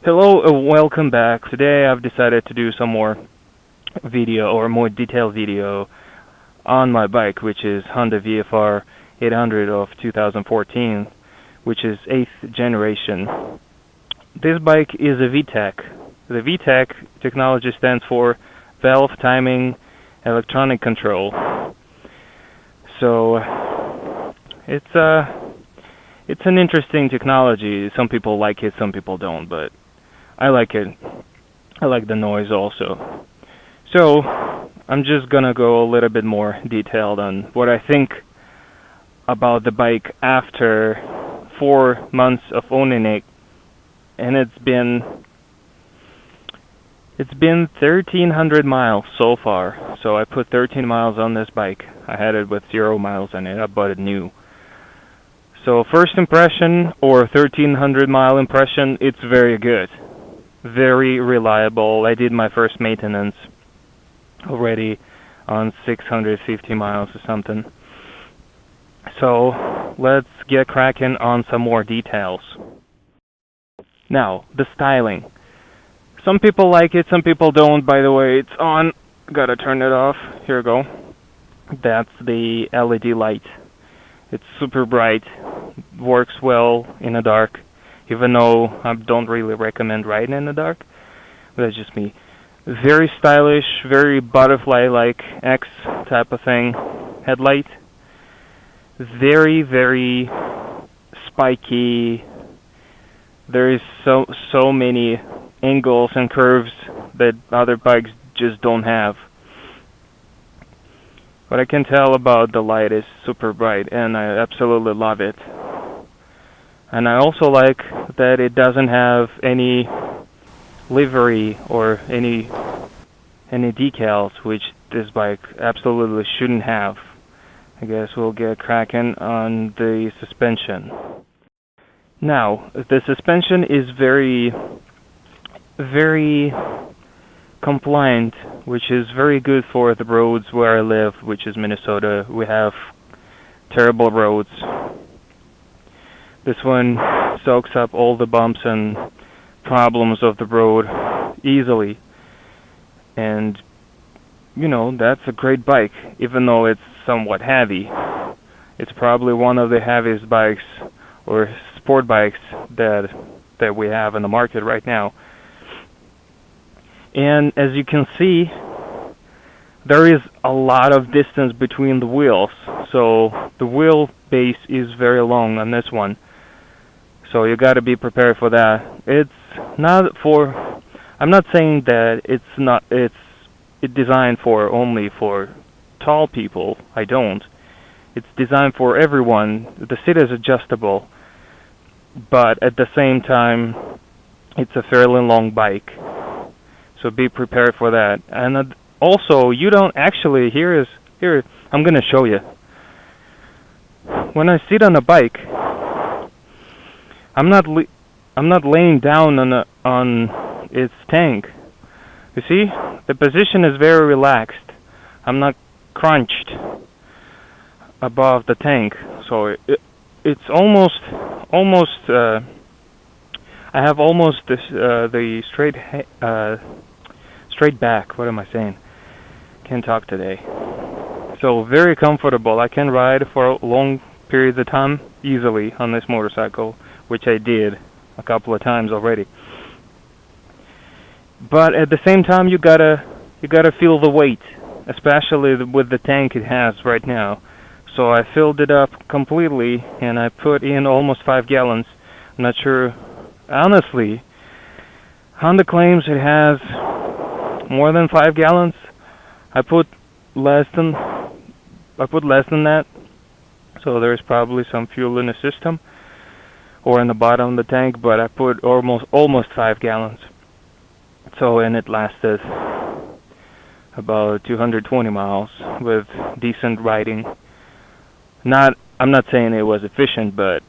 Hello, welcome back. Today I've decided to do some more video or more detailed video on my bike, which is Honda VFR 800 of 2014, which is 8th generation. This bike is a VTEC. The VTEC technology stands for Valve Timing Electronic Control. So it's an interesting technology. Some people like it, some people don't, but I like it. I like the noise also. So I'm just gonna go a little bit more detailed on what I think about the bike after 4 months of owning it, and it's been 1,300 miles so far. So I put 13 miles on this bike. I had it with 0 miles on it. I bought it new. So first impression, or 1,300 mile impression, it's very good. Very reliable. I did my first maintenance already on 650 miles or something. So let's get cracking on some more details. Now, the styling. Some people like it, some people don't. By the way, it's on. Gotta turn it off. Here we go. That's the LED light. It's super bright. Works well in the dark. Even though I don't really recommend riding in the dark. That's just me. Very stylish, very butterfly-like X type of thing. Headlight. Very, very spiky. There is so many angles and curves that other bikes just don't have. What I can tell about the light is super bright, and I absolutely love it. And I also like that it doesn't have any livery or any decals, which this bike absolutely shouldn't have. I guess we'll get cracking on the suspension. Now, the suspension is very, very compliant, which is very good for the roads where I live, which is Minnesota. We have terrible roads. This one soaks up all the bumps and problems of the road easily. And, you know, that's a great bike, even though it's somewhat heavy. It's probably one of the heaviest bikes or sport bikes that we have in the market right now. And as you can see, there is a lot of distance between the wheels. So the wheel base is very long on this one. So you got to be prepared for that. It's not for, I'm not saying that it's designed for only for tall people. I don't. It's designed for everyone. The seat is adjustable, but at the same time, it's a fairly long bike. So be prepared for that. And also, you don't actually, here, I'm going to show you. When I sit on a bike, I'm not laying down on its tank. You see, the position is very relaxed. I'm not crunched above the tank, so it's almost. I have almost this the straight back. What am I saying? Can't talk today. So very comfortable. I can ride for long periods of time easily on this motorcycle, which I did a couple of times already. But at the same time, you gotta feel the weight, especially with the tank it has right now. So I filled it up completely, and I put in almost 5 gallons. I'm not sure, honestly. Honda claims it has more than 5 gallons. I put less than that. So there's probably some fuel in the system or in the bottom of the tank, but I put almost 5 gallons. So, and it lasted about 220 miles with decent riding. I'm not saying it was efficient, but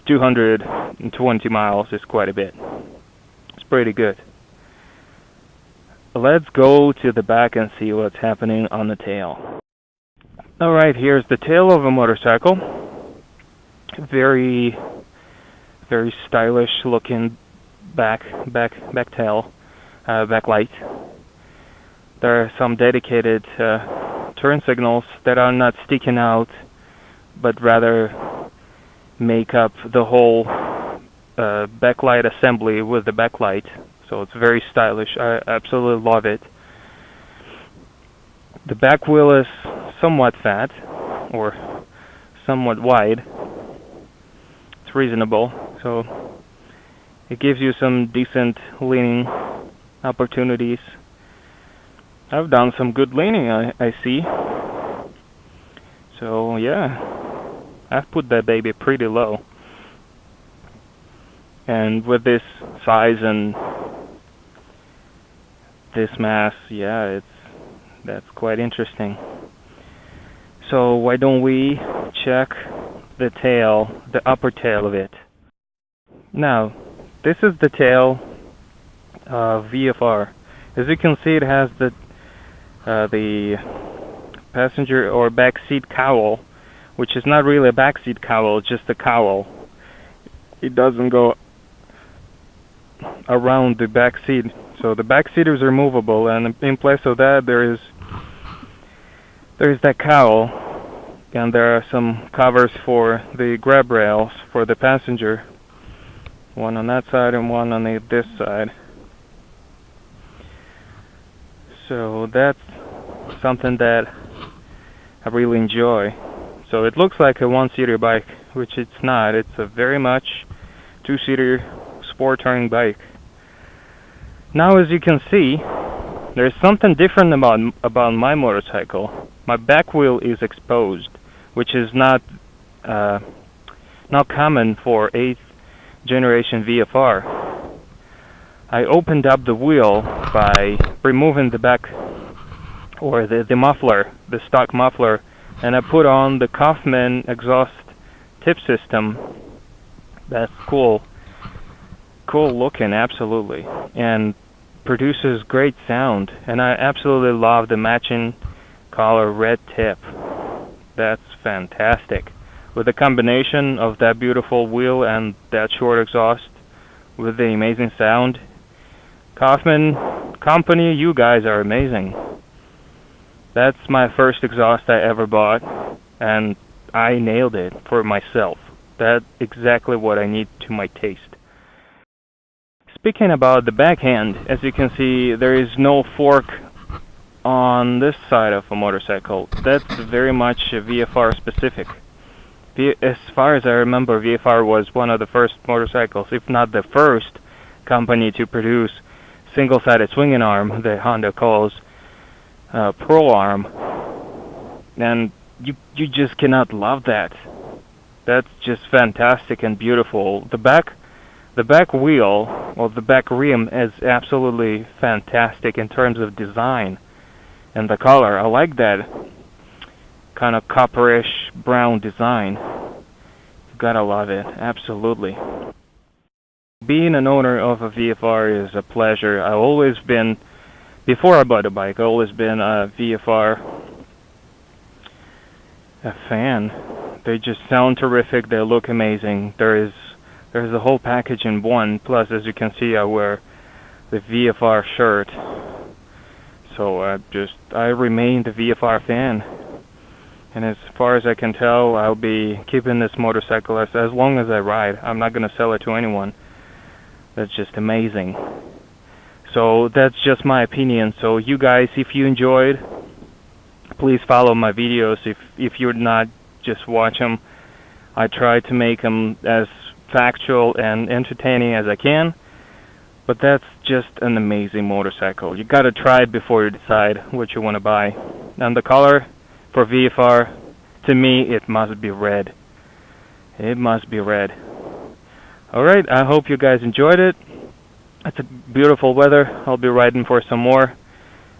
220 miles is quite a bit. It's pretty good. Let's go to the back and see what's happening on the tail. Alright, here's the tail of a motorcycle. Very, very stylish looking backlight. There are some dedicated turn signals that are not sticking out, but rather make up the whole backlight assembly with the backlight. So it's very stylish. I absolutely love it. The back wheel is somewhat fat, or somewhat wide. It's reasonable, so it gives you some decent leaning opportunities. I've done some good leaning, I see. So yeah, I've put that baby pretty low. And with this size and this mass, yeah, that's quite interesting. So why don't we check the tail, the upper tail of it? Now, this is the tail of VFR. As you can see, it has the passenger or back seat cowl, which is not really a back seat cowl, just a cowl. It doesn't go around the back seat. So the back seat is removable, and in place of that there is that cowl, and there are some covers for the grab rails for the passenger. One on that side and one on this side. So that's something that I really enjoy. So it looks like a one-seater bike, which it's not. It's a very much two-seater sport touring bike. Now, as you can see, there's something different about my motorcycle. My back wheel is exposed, which is not common for 8th generation VFR. I opened up the wheel by removing the back, or the muffler, the stock muffler, and I put on the Kaufman exhaust tip system. That's cool looking, absolutely, and produces great sound. And I absolutely love the matching color red tip. That's fantastic. With the combination of that beautiful wheel and that short exhaust with the amazing sound, Kaufman company, you guys are amazing. That's my first exhaust I ever bought, and I nailed it for myself. That's exactly what I need to my taste. Speaking about the backhand, as you can see, there is no fork on this side of a motorcycle. That's very much VFR specific. As far as I remember, VFR was one of the first motorcycles, if not the first company to produce single-sided swinging arm that Honda calls Pro Arm. And you just cannot love that. That's just fantastic and beautiful. The back wheel, or the back rim, is absolutely fantastic in terms of design and the color. I like that kind of copperish brown design. You gotta love it, absolutely. Being an owner of a VFR is a pleasure. I've always been, before I bought a bike, I've always been a VFR fan. They just sound terrific, they look amazing. There's a whole package in one. Plus, as you can see, I wear the VFR shirt. So I remain the VFR fan. And as far as I can tell, I'll be keeping this motorcycle as long as I ride. I'm not going to sell it to anyone. That's just amazing. So that's just my opinion. So you guys, if you enjoyed, please follow my videos. If you're not, just watch them. I try to make them as factual and entertaining as I can. But that's just an amazing motorcycle. You gotta try it before you decide what you want to buy. And the color for VFR, to me, it must be red. It must be red. Alright, I hope you guys enjoyed it. It's a beautiful weather. I'll be riding for some more.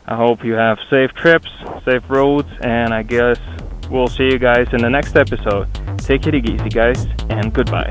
I hope you have safe trips, safe roads, and I guess we'll see you guys in the next episode. Take it easy, guys, and goodbye.